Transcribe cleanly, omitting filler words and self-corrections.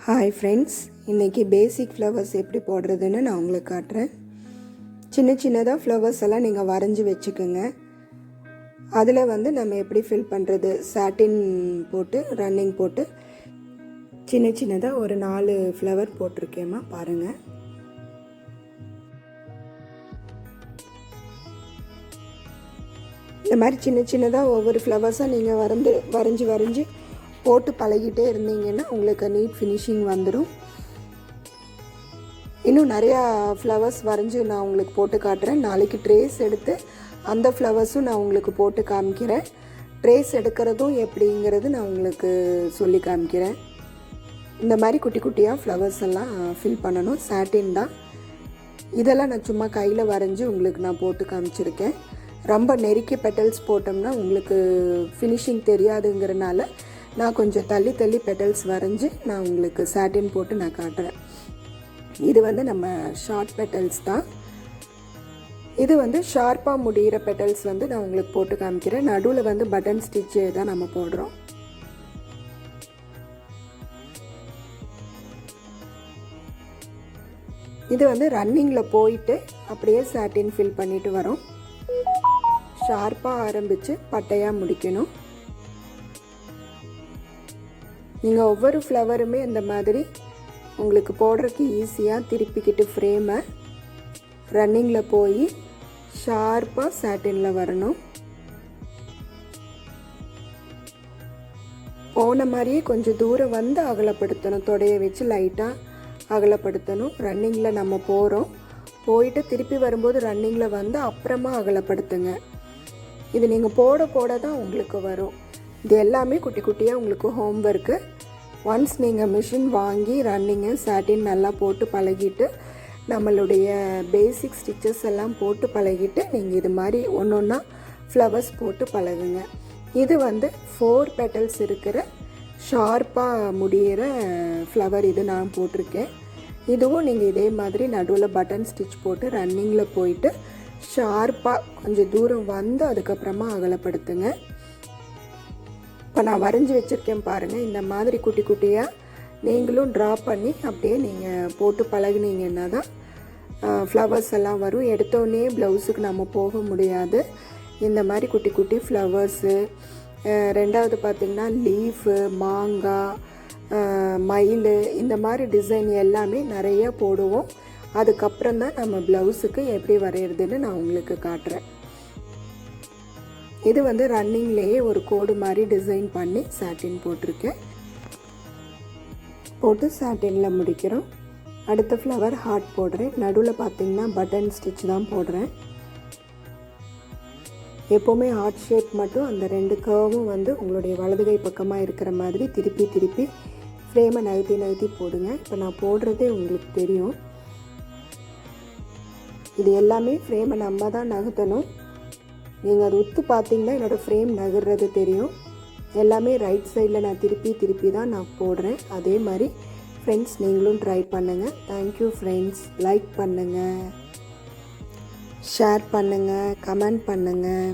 Hi friends, இன்றைக்கி பேசிக் flowers எப்படி போடுறதுன்னு நான் உங்களுக்கு காட்டுறேன். சின்ன சின்னதாக ஃப்ளவர்ஸ் எல்லாம் நீங்கள் வரைஞ்சி வச்சுக்கோங்க. அதில் நம்ம எப்படி ஃபில் பண்ணுறது, சாட்டின் போட்டு ரன்னிங் போட்டு சின்ன சின்னதாக ஒரு 4 ஃப்ளவர் போட்டிருக்கேம்மா, பாருங்கள். இந்த மாதிரி சின்ன சின்னதாக ஒவ்வொரு ஃப்ளவர்ஸாக நீங்கள் வரைஞ்சி போட்டு பழகிட்டே இருந்தீங்கன்னா உங்களுக்கு நீட் ஃபினிஷிங் வந்துடும். இன்னும் நிறையா ஃப்ளவர்ஸ் வரைஞ்சி நான் உங்களுக்கு போட்டு காட்டுறேன். நாளைக்கு ட்ரேஸ் எடுத்து அந்த ஃப்ளவர்ஸும் நான் உங்களுக்கு போட்டு காமிக்கிறேன். ட்ரேஸ் எடுக்கிறதும் எப்படிங்கிறது நான் உங்களுக்கு சொல்லி காமிக்கிறேன். இந்த மாதிரி குட்டி குட்டியாக ஃப்ளவர்ஸ் எல்லாம் ஃபில் பண்ணணும். சாட்டின் தான் இதெல்லாம். நான் சும்மா கையில் வரைஞ்சி உங்களுக்கு நான் போட்டு காமிச்சிருக்கேன். ரொம்ப நெருக்கி பெட்டல்ஸ் போட்டோம்னா உங்களுக்கு ஃபினிஷிங் தெரியாதுங்கிறனால நான் கொஞ்சம் தள்ளி பெட்டல்ஸ் வரைஞ்சி நான் உங்களுக்கு சாட்டின் போட்டு நான் காட்டுறேன். இது நம்ம ஷார்ட் பெட்டல்ஸ் தான். இது ஷார்ப்பாக முடிகிற பெட்டல்ஸ் நான் உங்களுக்கு போட்டு காமிக்கிறேன். நடுவில் பட்டன் ஸ்டிச்சு தான் நம்ம போடுறோம். இது ரன்னிங்கில் போயிட்டு அப்படியே சாட்டின் ஃபில் பண்ணிட்டு வரோம். ஷார்ப்பாக ஆரம்பித்து பட்டையாக முடிக்கணும். நீங்கள் ஒவ்வொரு ஃப்ளவருமே இந்த மாதிரி உங்களுக்கு போடுறதுக்கு ஈஸியாக திருப்பிக்கிட்டு ஃப்ரேமை ரன்னிங்கில் போய் ஷார்ப்பாக சாட்டினில் வரணும். போன மாதிரியே கொஞ்சம் தூரம் அகலப்படுத்தணும். தொடையை வச்சு லைட்டாக அகலப்படுத்தணும். ரன்னிங்கில் நம்ம போயிட்டு திருப்பி வரும்போது ரன்னிங்கில் அப்புறமா அகலப்படுத்துங்க. இது நீங்கள் போட தான் உங்களுக்கு வரும். இது எல்லாமே குட்டி குட்டியாக உங்களுக்கு ஹோம்ஒர்க்கு. ஒன்ஸ் நீங்கள் மிஷின் வாங்கி ரன்னிங்கு சாட்டின் நல்லா போட்டு பழகிட்டு நம்மளுடைய பேசிக் ஸ்டிச்சஸ் எல்லாம் போட்டு பழகிட்டு நீங்கள் இது மாதிரி ஒன்றா ஃப்ளவர்ஸ் போட்டு பழகுங்க. இது 4 பெட்டல்ஸ் இருக்கிற ஷார்ப்பாக முடிகிற ஃப்ளவர் இது நான் போட்டிருக்கேன். இதுவும் நீங்கள் இதே மாதிரி நடுவில் பட்டன் ஸ்டிச் போட்டு ரன்னிங்கில் போயிட்டு ஷார்ப்பாக கொஞ்சம் தூரம் அதுக்கப்புறமா அகலப்படுத்துங்க. இப்போ நான் வரைஞ்சி வச்சுருக்கேன் பாருங்கள். இந்த மாதிரி குட்டி குட்டியாக நீங்களும் ட்ரா பண்ணி அப்படியே நீங்கள் போட்டு பழகுனீங்கன்னா தான் ஃப்ளவர்ஸ் எல்லாம் வரும். எடுத்தோடனே ப்ளவுஸுக்கு நம்ம போக முடியாது. இந்த மாதிரி குட்டி குட்டி ஃப்ளவர்ஸு, ரெண்டாவது பார்த்திங்கன்னா லீஃபு, மாங்காய், மயில், இந்த மாதிரி டிசைன் எல்லாமே நிறைய போடுவோம். அதுக்கப்புறம் தான் நம்ம ப்ளவுஸுக்கு எப்படி வரைகிறதுன்னு நான் உங்களுக்கு காட்டுறேன். இது ரன்னிங்லேயே ஒரு கோடு மாதிரி டிசைன் பண்ணி சாட்டின் போட்டிருக்கேன். போட்டு சாட்டினில் முடிக்கிறோம். அடுத்த ஃப்ளவர் ஹார்ட் போடுறேன். நடுவில் பார்த்திங்கன்னா பட்டன் ஸ்டிச் தான் போடுறேன். எப்போவுமே ஹார்ட் ஷேப் மட்டும் அந்த 2 கர்வும் உங்களுடைய வலதுகை பக்கமாக இருக்கிற மாதிரி திருப்பி ஃப்ரேமை நகர்த்தி போடுங்க. இப்போ நான் போடுறதே உங்களுக்கு தெரியும். இது எல்லாமே ஃப்ரேமை நம்ம தான் நகர்த்தணும். நீங்கள் அது உத்து பார்த்தீங்கன்னா என்னோடய ஃப்ரேம் நகர்றது தெரியும். எல்லாமே ரைட் சைடில் நான் திருப்பி தான் நான் போடுறேன். அதே மாதிரி ஃப்ரெண்ட்ஸ் நீங்களும் ட்ரை பண்ணுங்கள். Thank you friends. லைக் பண்ணுங்கள், ஷேர் பண்ணுங்கள், கமெண்ட் பண்ணுங்கள்.